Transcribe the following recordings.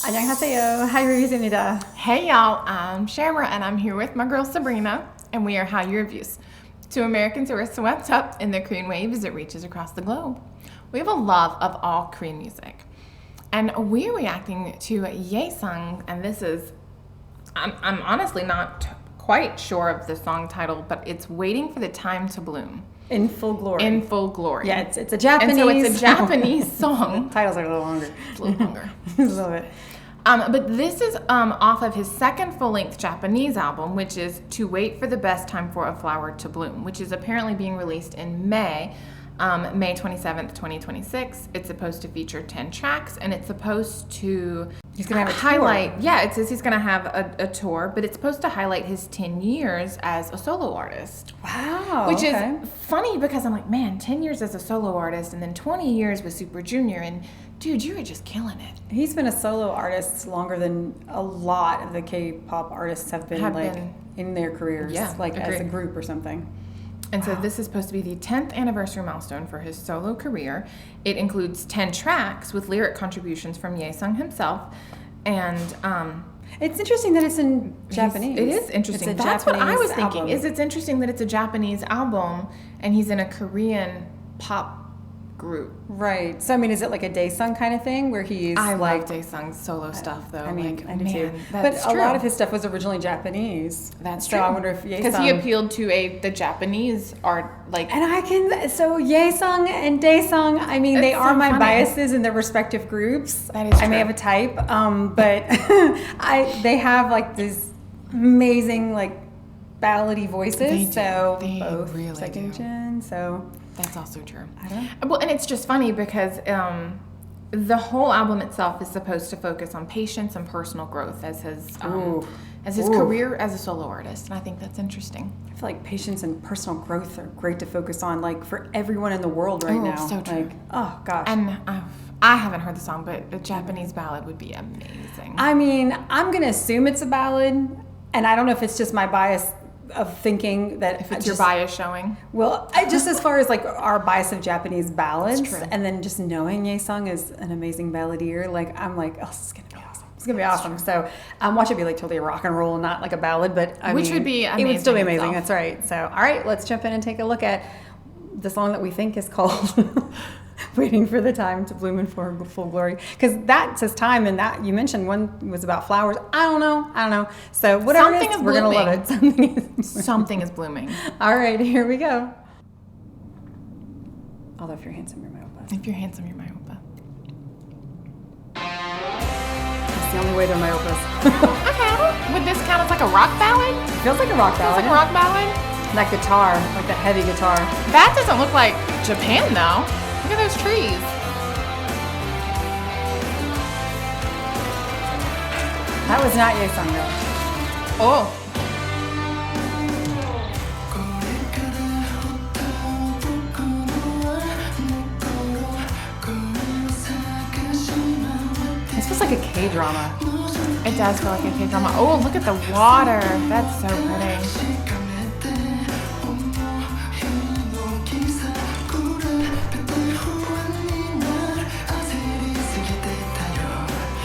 안녕하세요. Hallyu Reviews입니다. Hey y'all, I'm Shamra and I'm here with my girl Sabrina and we are Hallyu Reviews. Two Americans who are swept up in the Korean wave as it reaches across the globe. We have a love of all Korean music. And we're reacting to Yesung, and this is, I'm honestly not quite sure of the song title, but it's Waiting for the Time to Bloom. In Full Glory. In Full Glory. Yeah, it's a Japanese. And so it's a Japanese song. Titles are a little longer. It's a little longer. I love it. But this is off of his second full-length Japanese album, which is To Wait for the Best Time for a Flower to Bloom, which is apparently being released in May 27th, 2026. It's supposed to feature 10 tracks, and it's supposed to He's gonna have a highlight. tour. Yeah, it says he's going to have a tour, but it's supposed to highlight his 10 years as a solo artist. Wow. Which okay. is funny because I'm like, man, 10 years as a solo artist and then 20 years with Супер주니어, and dude, you were just killing it. He's been a solo artist longer than a lot of the K-pop artists have been in their careers, Yeah, like agreed. as a group or something. And so this is supposed to be the 10th anniversary milestone for his solo career. It includes 10 tracks with lyric contributions from Yesung himself. And It's interesting that it's in Japanese. it is interesting. It's a That's what I Japanese was thinking. album. Is it's interesting that it's a Japanese album and he's in a Korean pop group. Right. So I mean, is it like a Daesung kind of thing where he's I like love Daesung's solo stuff though. I mean, like, I do man, too. that's But true. a lot of his stuff was originally Japanese. That's so true. I wonder if Yesung, because he appealed to the Japanese art, like. and Yesung and Daesung, I mean, they It's are so my funny. biases in their respective groups. That is I may true. have a type, but they have like these amazing like ballady voices. They do. So They both really second do. gen. So That's also true. I don't know. Well, and it's just funny because the whole album itself is supposed to focus on patience and personal growth as his Ooh. career as a solo artist, and I think that's interesting. I feel like patience and personal growth are great to focus on, like for everyone in the world right now. so true. Like, oh gosh. And I haven't heard the song, but a Japanese ballad would be amazing. I mean, I'm gonna assume it's a ballad, and I don't know if it's just my bias of thinking that if it's your bias showing. Well, just as far as like our bias of Japanese ballads, That's true. and then just knowing Yesung is an amazing balladeer, like I'm like, oh, this is gonna be awesome. It's gonna be awesome. So watch it be like totally rock and roll, and not like a ballad, but Which would be it would still be amazing amazing. itself. That's right. So all right, let's jump in and take a look at the song that we think is called Waiting for the Time to Bloom in Full Glory, because that says time, and that you mentioned one was about flowers. I don't know. So whatever Something it is, is we're gonna love blooming. it. Something is Something is blooming. all right, here we go. Although if you're handsome, you're my oppa. If you're handsome, you're my oppa. That's the only way they're my oppas. Okay. Would this count as like a rock ballad? Feels like a rock Feels ballad. like a rock ballad? That guitar, like that heavy guitar. That doesn't look like Japan though. Look at those trees. That was not Yesung though. Oh. This feels like a K-drama. It does feel like a K-drama. Oh, look at the water. That's so pretty.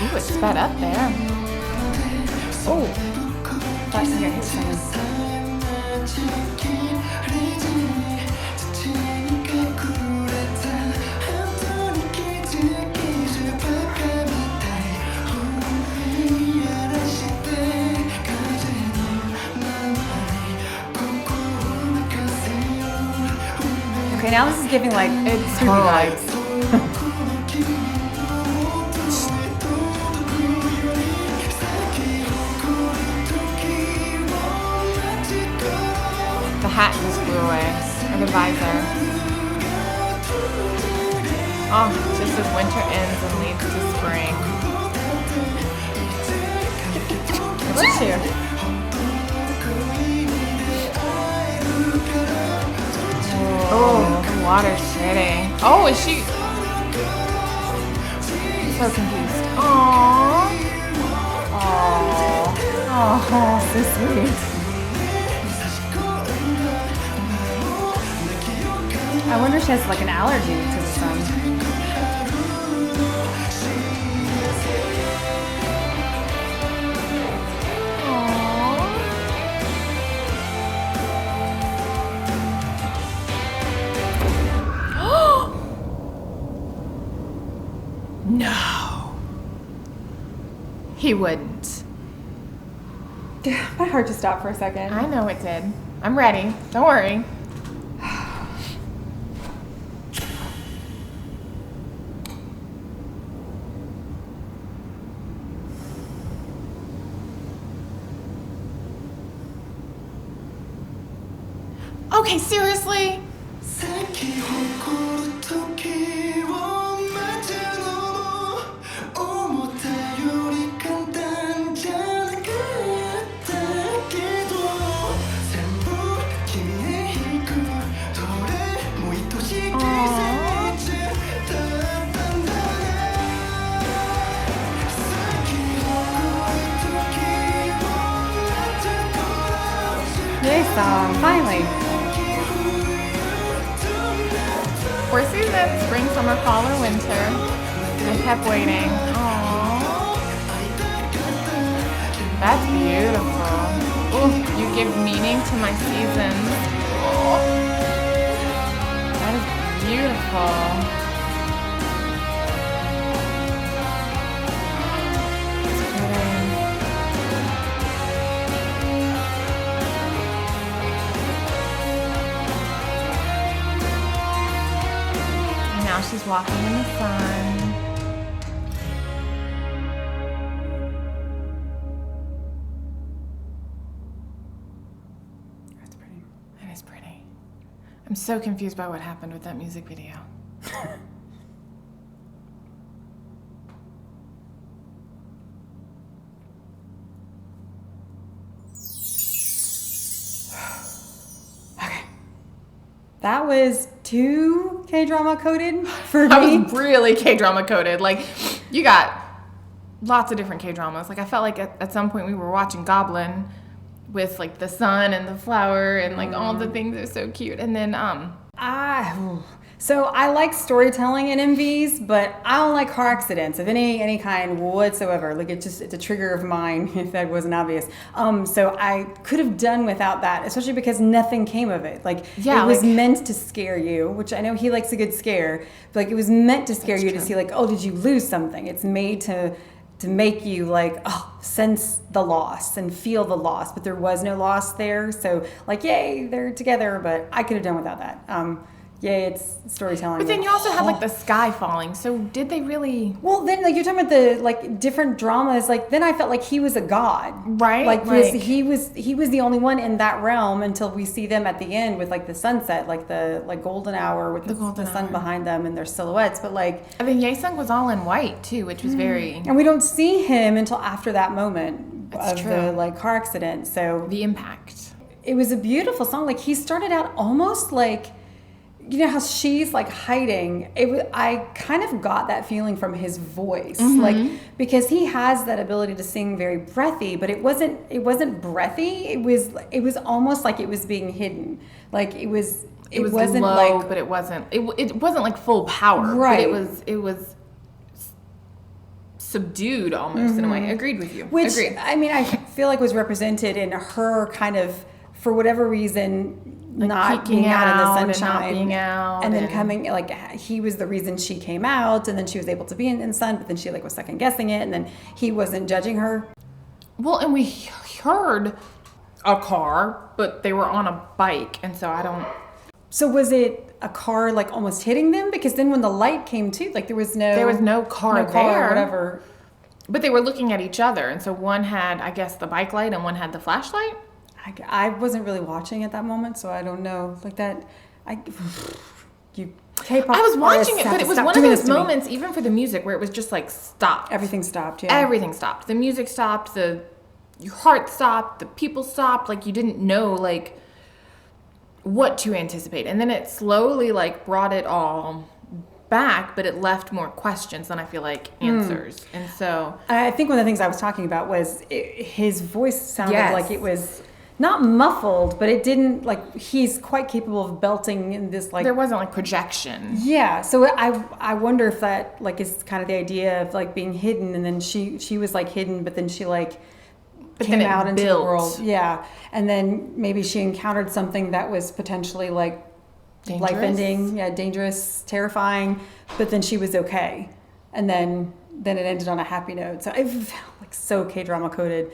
Ooh, it's sped up there. Oh, thought you hit something. Okay, now this is giving like It's creepy like- vibes. The hat just flew away. Or the visor. Oh, just as winter ends and leads to spring. Bless you. Oh, the water's pretty. Oh, is she? I'm so confused. Aww. Oh, so sweet. I wonder if she has like an allergy to the sun. He wouldn't. My heart just stopped for a second. I know it did. I'm ready. Don't worry. Okay, seriously? Yesung, finally. 4 seasons, spring, summer, fall, or winter. I kept waiting. Aww. That's beautiful. Ooh, you give meaning to my seasons. Oh, that is beautiful. It's pretty. Now she's walking in the sun. That's pretty. That is pretty. I'm so confused by what happened with that music video. Okay. That was too K-drama coded for That me. was really K-drama coded. Like, you got lots of different K-dramas. Like, I felt like at some point we were watching Goblin with, like, the sun and the flower and, like, all the things are so cute. And then, So I like storytelling in MVs, but I don't like car accidents of any kind whatsoever. Like it's a trigger of mine, if that wasn't obvious. So I could have done without that, especially because nothing came of it. Like Yeah, it was like- meant to scare you, which I know he likes a good scare. But like it was meant to scare That's you true. to see like, oh, did you lose something? It's made to make you like, oh, sense the loss and feel the loss, but there was no loss there. So like, yay, they're together, but I could have done without that. Yay, it's storytelling. but then you also had, like, the sky falling. So did they really... Well, then, like, you're talking about the, like, different dramas. Like, then I felt like he was a god. Right? Like, Like- he was the only one in that realm until we see them at the end with, like, the sunset, like, the, like, golden hour with the golden sun hour. behind them and their silhouettes. But, like... I mean, Yesung was all in white, too, which was very... And we don't see him until after that moment That's of true. the, like, car accident. So... The impact. It was a beautiful song. Like, he started out almost like... You know how she's like hiding. I kind of got that feeling from his voice, like because he has that ability to sing very breathy, but it wasn't breathy. It was almost like it was being hidden. Like it wasn't low, like, but it wasn't like full power. Right. But it was subdued almost in a way. Agreed with you. which Agreed. I mean I feel like was represented in her kind of for whatever reason. Not peeking being out in the out and sunshine, not being out and then and- coming like he was the reason she came out, and then she was able to be in the sun, but then she like was second guessing it, and then he wasn't judging her. Well, and we heard a car, but they were on a bike, and so I don't... So was it a car like almost hitting them? Because then when the light came too, like there was no car or there. whatever. But they were looking at each other, and so one had, I guess, the bike light, and one had the flashlight. I wasn't really watching at that moment, so I don't know. Like that, you K-pop. I was watching artists it, have but to it was stop one of doing those this to me. moments, even for the music, where it was just like stopped. Everything stopped. Yeah. Everything stopped. The music stopped. Your heart stopped. The people stopped. Like you didn't know like what to anticipate, and then it slowly like brought it all back, but it left more questions than I feel like answers. And so I think one of the things I was talking about was his voice sounded Yes. like it was not muffled, but it didn't like he's quite capable of belting in this like there wasn't like projection. yeah. So I wonder if that like is kind of the idea of like being hidden, and then she was like hidden, but then she like came then it out into the built. world. Yeah, and then maybe she encountered something that was potentially like Dangerous? life-ending, yeah, dangerous, terrifying, but then she was okay. and then it ended on a happy note. So it felt like so K-drama coded.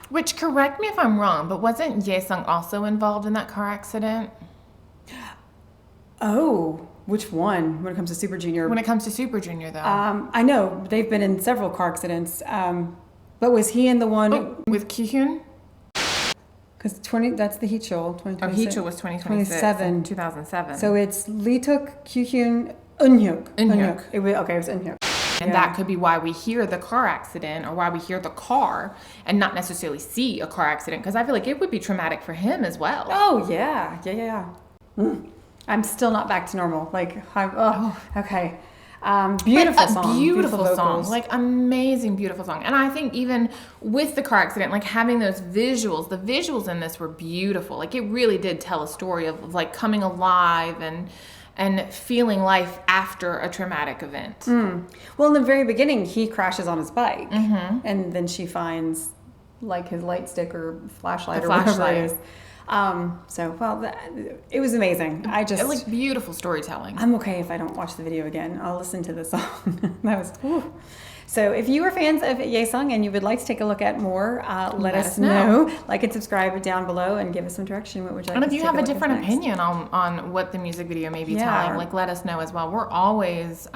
Which, correct me if I'm wrong, but wasn't Yesung also involved in that car accident? Oh, which one? When it comes to _Junior? When it comes to _Junior, though. I know they've been in several car accidents. But was he in the one with Kihyun? Because that's the Heechul, 2026. Oh, Heechul was 2007. So it's Leetuk, Kyuhyun, Eunhyuk. It was Eunhyuk. And that could be why we hear the car accident, or why we hear the car and not necessarily see a car accident, because I feel like it would be traumatic for him as well. Oh, yeah. I'm still not back to normal. Like, okay. Beautiful song. Beautiful song. Like, amazing, beautiful song. And I think even with the car accident, like having those visuals, the visuals in this were beautiful. Like, it really did tell a story of like coming alive and feeling life after a traumatic event. Well, in the very beginning, he crashes on his bike, and then she finds like his light stick or flashlight or whatever it is. It was amazing. Like beautiful storytelling. I'm okay if I don't watch the video again. I'll listen to the song. That was. Whew. So if you are fans of Yesung and you would like to take a look at more, let us know. Like and subscribe down below and give us some direction. What would you like? And if you have a different opinion on what the music video may be telling, like let us know as well. We're always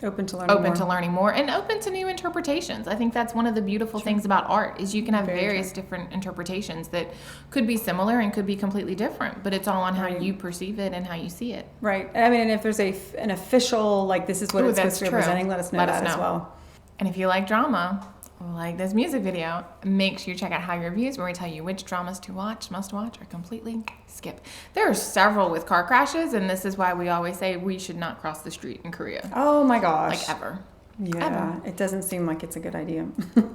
open to learning more and open to new interpretations. I think that's one of the beautiful things about art is you can have various different interpretations that could be similar and could be completely different, but it's all on how you perceive it and how you see it. Right. I mean, and if there's an official, like this is what it's supposed to be representing, let us know as well. And if you like drama, like this music video, make sure you check out Hallyu Reviews, where we tell you which dramas to watch, must watch, or completely skip. There are several with car crashes, and this is why we always say we should not cross the street in Korea. Oh my gosh. Like ever. Yeah. Ever. It doesn't seem like it's a good idea.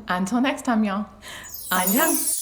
Until next time, y'all. Annyeong.